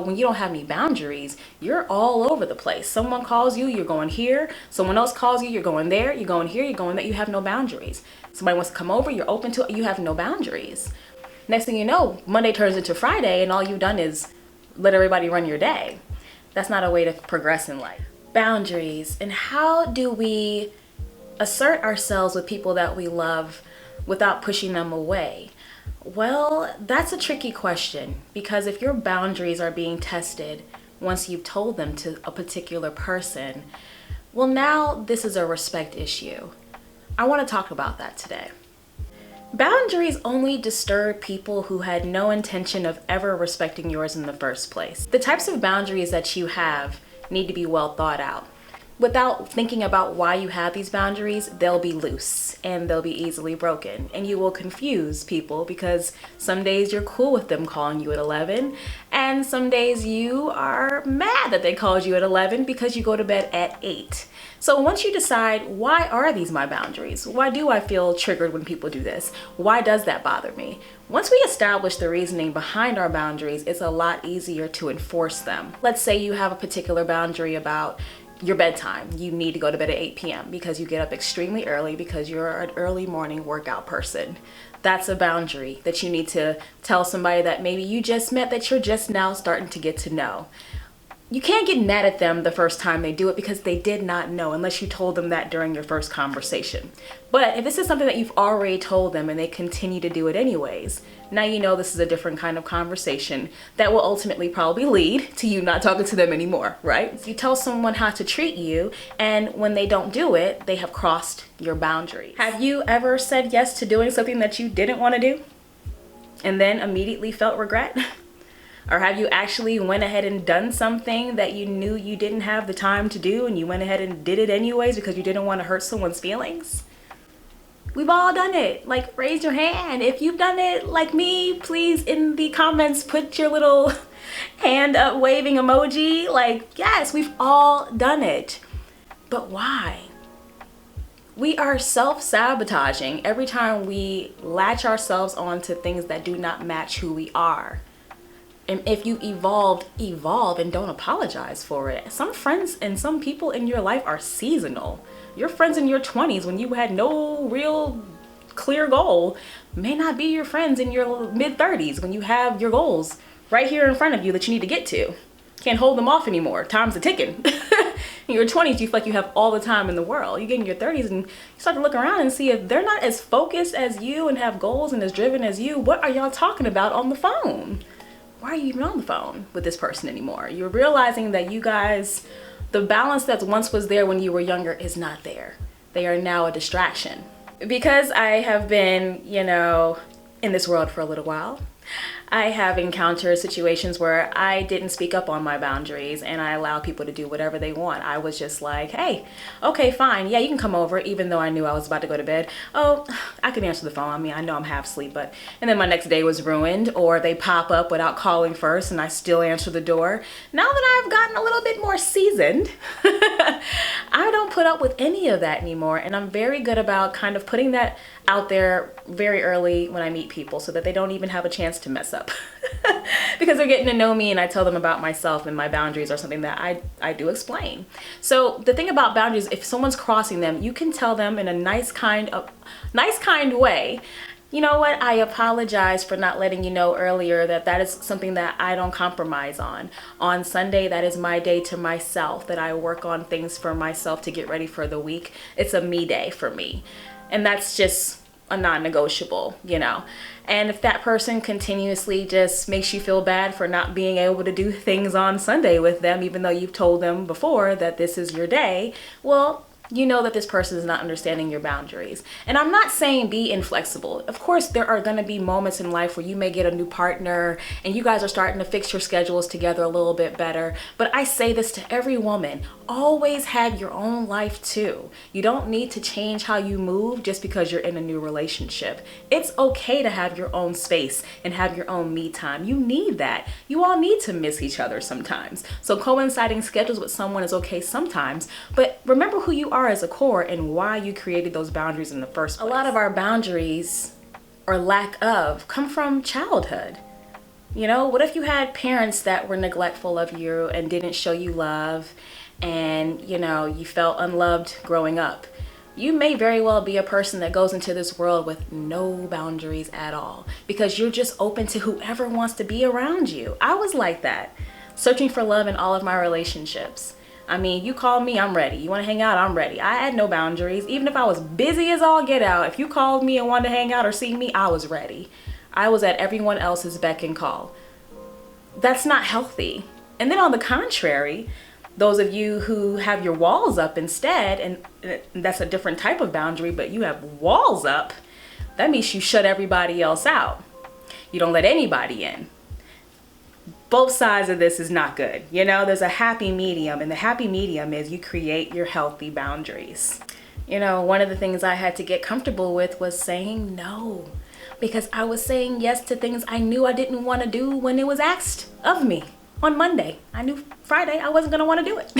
When you don't have any boundaries, you're all over the place. Someone calls you, you're going here. Someone else calls you, you're going there. You're going here, you're going there. You have no boundaries. Somebody wants to come over, you're open to it. You have no boundaries. Next thing you know, Monday turns into Friday and all you've done is let everybody run your day. That's not a way to progress in life. Boundaries. And how do we assert ourselves with people that we love without pushing them away? Well, that's a tricky question, because if your boundaries are being tested once you've told them to a particular person, well, now this is a respect issue. I want to talk about that today. Boundaries only disturb people who had no intention of ever respecting yours in the first place. The types of boundaries that you have need to be well thought out. Without thinking about why you have these boundaries, they'll be loose and they'll be easily broken. And you will confuse people, because some days you're cool with them calling you at 11, and some days you are mad that they called you at 11 because you go to bed at 8. So once you decide, why are these my boundaries? Why do I feel triggered when people do this? Why does that bother me? Once we establish the reasoning behind our boundaries, it's a lot easier to enforce them. Let's say you have a particular boundary about your bedtime. You need to go to bed at 8 p.m. because you get up extremely early because you're an early morning workout person. That's a boundary that you need to tell somebody that maybe you just met, that you're just now starting to get to know. You can't get mad at them the first time they do it because they did not know, unless you told them that during your first conversation. But if this is something that you've already told them and they continue to do it anyways, now you know this is a different kind of conversation that will ultimately probably lead to you not talking to them anymore, right? You tell someone how to treat you, and when they don't do it, they have crossed your boundary. Have you ever said yes to doing something that you didn't want to do and then immediately felt regret? Or have you actually went ahead and done something that you knew you didn't have the time to do and you went ahead and did it anyways because you didn't want to hurt someone's feelings? We've all done it. Like, raise your hand. If you've done it like me, please in the comments put your little hand up waving emoji. Like, yes, we've all done it. But why? We are self-sabotaging every time we latch ourselves onto things that do not match who we are. And if you evolve and don't apologize for it. Some friends and some people in your life are seasonal. Your friends in your 20s when you had no real clear goal may not be your friends in your mid 30s when you have your goals right here in front of you that you need to get to. Can't hold them off anymore. Time's a ticking. In your 20s, you feel like you have all the time in the world. You get in your 30s and you start to look around and see if they're not as focused as you and have goals and as driven as you. What are y'all talking about on the phone? Why are you even on the phone with this person anymore? You're realizing that you guys, the balance that once was there when you were younger is not there. They are now a distraction. Because I have been, in this world for a little while, I have encountered situations where I didn't speak up on my boundaries and I allow people to do whatever they want. I was just like, hey, okay, fine. Yeah, you can come over, even though I knew I was about to go to bed. Oh, I can answer the phone. I mean, I know I'm half asleep, but, and then my next day was ruined, or they pop up without calling first and I still answer the door. Now that I've gotten a little bit more seasoned, I don't put up with any of that anymore. And I'm very good about kind of putting that out there very early when I meet people so that they don't even have a chance to mess up. Because they're getting to know me and I tell them about myself, and my boundaries are something that I do explain. So the thing about boundaries, if someone's crossing them, you can tell them in a nice kind way, you know what, I apologize for not letting you know earlier that is something that I don't compromise on. On Sunday, that is my day to myself, that I work on things for myself to get ready for the week. It's a me day for me. And that's just a non-negotiable, And if that person continuously just makes you feel bad for not being able to do things on Sunday with them, even though you've told them before that this is your day, well, you know that this person is not understanding your boundaries. And I'm not saying be inflexible. Of course, there are going to be moments in life where you may get a new partner and you guys are starting to fix your schedules together a little bit better. But I say this to every woman, always have your own life too. You don't need to change how you move just because you're in a new relationship. It's okay to have your own space and have your own me time. You need that. You all need to miss each other sometimes. So coinciding schedules with someone is okay sometimes, but remember who you are as a core and why you created those boundaries in the first place. A lot of our boundaries or lack of come from childhood. You know, what if you had parents that were neglectful of you and didn't show you love, and you know, you felt unloved growing up? You may very well be a person that goes into this world with no boundaries at all because you're just open to whoever wants to be around you. I was like that, searching for love in all of my relationships. I mean, you call me, I'm ready. You want to hang out, I'm ready. I had no boundaries. Even if I was busy as all get out, if you called me and wanted to hang out or see me, I was ready. I was at everyone else's beck and call. That's not healthy. And then on the contrary, those of you who have your walls up instead, and that's a different type of boundary, but you have walls up, that means you shut everybody else out. You don't let anybody in. Both sides of this is not good. You know, there's a happy medium, and the happy medium is you create your healthy boundaries. You know, one of the things I had to get comfortable with was saying no, because I was saying yes to things I knew I didn't want to do when it was asked of me on Monday. I knew Friday I wasn't going to want to do it.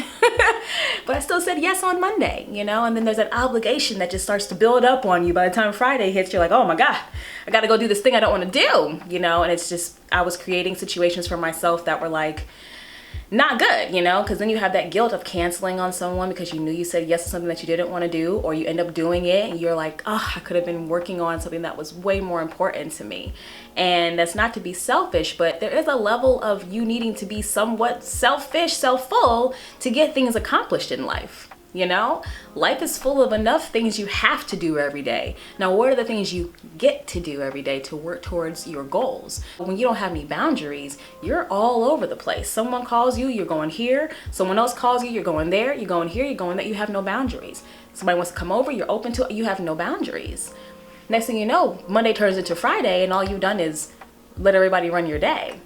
But I still said yes on Monday, you know, and then there's an obligation that just starts to build up on you. By the time Friday hits, you're like, oh my God, I got to go do this thing I don't want to do, you know, and it's just, I was creating situations for myself that were like, not good, you know, because then you have that guilt of canceling on someone because you knew you said yes to something that you didn't want to do, or you end up doing it and you're like, oh, I could have been working on something that was way more important to me. And that's not to be selfish, but there is a level of you needing to be somewhat selfish, self-full to get things accomplished in life. You know, life is full of enough things you have to do every day. Now, what are the things you get to do every day to work towards your goals? When you don't have any boundaries, you're all over the place. Someone calls you, you're going here. Someone else calls you, you're going there. You're going here, you're going there. You have no boundaries. Somebody wants to come over, you're open to it. You have no boundaries. Next thing you know, Monday turns into Friday and all you've done is let everybody run your day.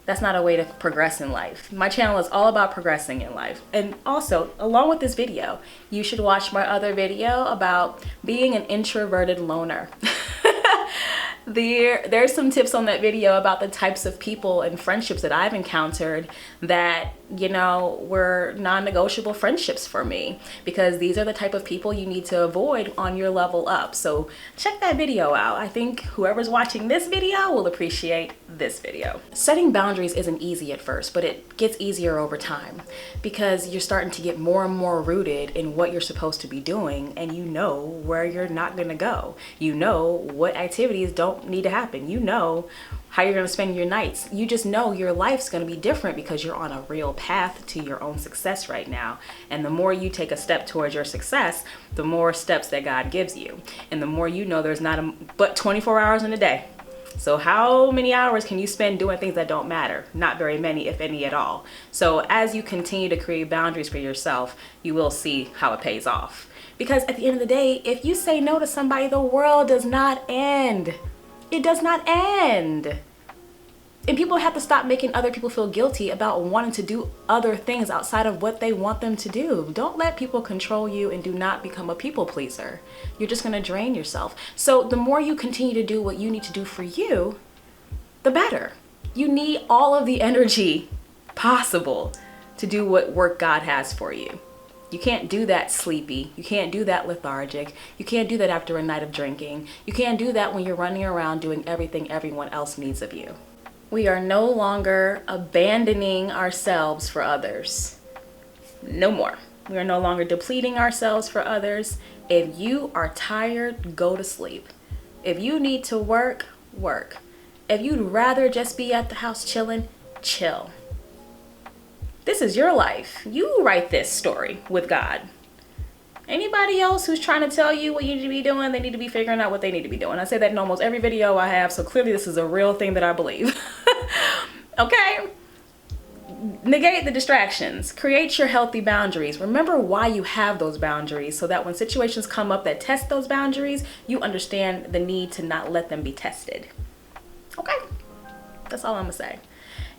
That's not a way to progress in life. My channel is all about progressing in life. And also, along with this video, you should watch my other video about being an introverted loner. There's some tips on that video about the types of people and friendships that I've encountered that, you know, were non-negotiable friendships for me, because these are the type of people you need to avoid on your level up. So check that video out. I think whoever's watching this video will appreciate this video. Setting boundaries isn't easy at first, but it gets easier over time because you're starting to get more and more rooted in what you're supposed to be doing, and you know where you're not going to go. You know what activities don't need to happen. You know how you're going to spend your nights. You just know your life's going to be different because you're on a real path to your own success right now. And the more you take a step towards your success, the more steps that God gives you. And the more you know there's but 24 hours in a day. So how many hours can you spend doing things that don't matter? Not very many, if any at all. So as you continue to create boundaries for yourself, you will see how it pays off. Because at the end of the day, if you say no to somebody, the world does not end. It does not end. And people have to stop making other people feel guilty about wanting to do other things outside of what they want them to do. Don't let people control you, and do not become a people pleaser. You're just going to drain yourself. So the more you continue to do what you need to do for you, the better. You need all of the energy possible to do what work God has for you. You can't do that sleepy. You can't do that lethargic. You can't do that after a night of drinking. You can't do that when you're running around doing everything everyone else needs of you. We are no longer abandoning ourselves for others. No more. We are no longer depleting ourselves for others. If you are tired, go to sleep. If you need to work, work. If you'd rather just be at the house chilling, chill. This is your life. You write this story with God. Anybody else who's trying to tell you what you need to be doing, they need to be figuring out what they need to be doing. I say that in almost every video I have, so clearly this is a real thing that I believe. Okay? Negate the distractions. Create your healthy boundaries. Remember why you have those boundaries, so that when situations come up that test those boundaries, you understand the need to not let them be tested. Okay? That's all I'm gonna say.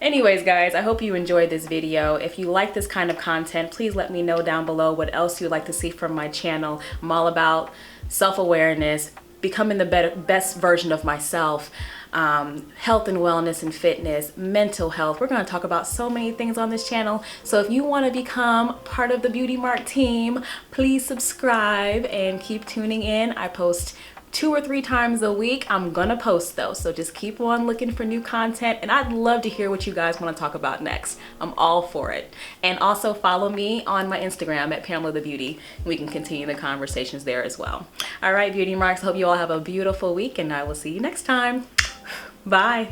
Anyways, guys, I hope you enjoyed this video. If you like this kind of content, please let me know down below what else you'd like to see from my channel. I'm all about self-awareness, becoming the best version of myself, health and wellness and fitness, mental health. We're going to talk about so many things on this channel. So if you want to become part of the Beauty Mark team, please subscribe and keep tuning in. I post 2 or 3 times a week. I'm gonna post those, so just keep on looking for new content, and I'd love to hear what you guys want to talk about next. I'm all for it. And also follow me on my Instagram at Pamela the Beauty. We can continue the conversations there as well. All right, Beauty Marks, hope you all have a beautiful week, and I will see you next time. Bye.